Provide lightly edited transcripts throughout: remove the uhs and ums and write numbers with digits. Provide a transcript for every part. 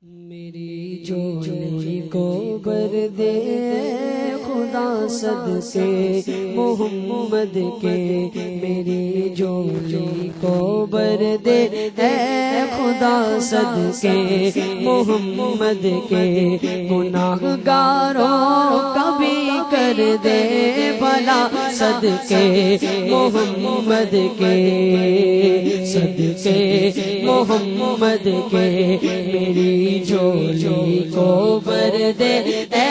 میری جولی کو بر دے خدا صدقے محمد کے، میری جولی کو بر دے اے خدا صدقے محمد کے، گناہگاروں کا بھی کر دے بھلا صدقے محمد کے، صدقے محمد کے، میری جولی کو بر دے اے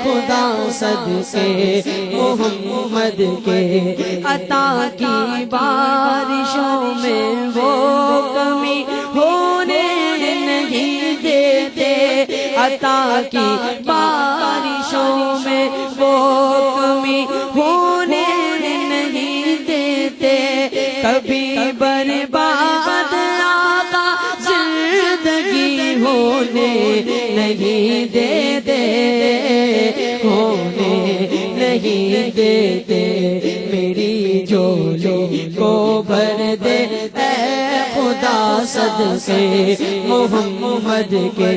خدا صدقے محمد کے، عطا کی بارشوں میں وہ کمی ہونے نہیں دیتے، عطا کی بارشوں میں وہ کمی ہونے نہیں دیتے، کبھی برباد آقا زندگی ہونے نہیں دیتے، ہونے نہیں دیتے، میری جولی کو بھر دے اے خدا صدقے محمد کے،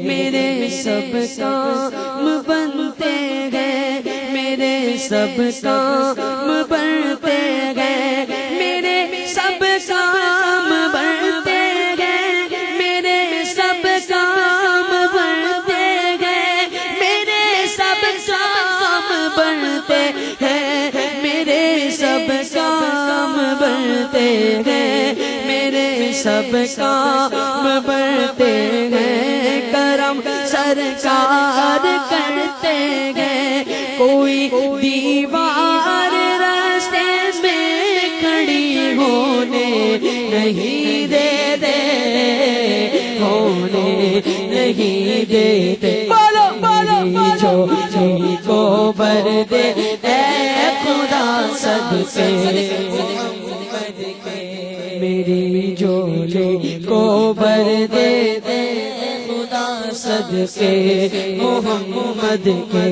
میرے سب کام بنتے گئے، میرے سب کام بنتے گئے، میرے سب کام بنتے گئے، میرے سب کام بنتے گئے، میرے سب کام بنتے ہیں، میرے سب کام بنتے ہیں، میرے سب کام بنتے ہیں، کرم سرکار کرتے گئے، کوئی دیوار راستے میں کھڑی ہونے نہیں دیتے، ہونے نہیں دیتے، میری جولی کو بر دے اے خدا صدقے محمد کے، میری جولی کو بر دے خدا صدقے محمد کے،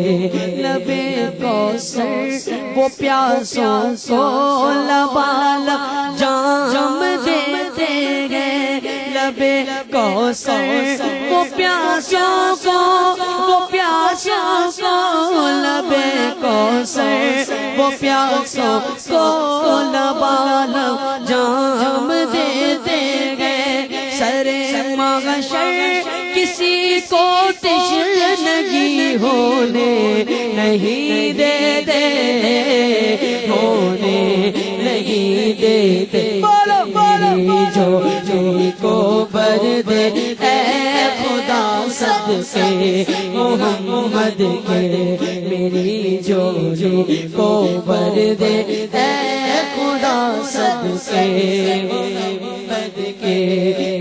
لبے کوثر وہ پیاسوں کو لبالب جام دیتے گئے، لبے کوثر وہ پیاسوں کو، وہ پیاسوں کو، لبے کوثر وہ پیاسوں کو لبالب جام دیتے گئے، سر محشر کسی کو تشنگی ہونے نہیں دیتے، ہونے نہیں دیتے، میری جولی کو بر دے اے خدا صدقے محمد کے، میری جولی کو بر دے اے خدا صدقے محمد کے،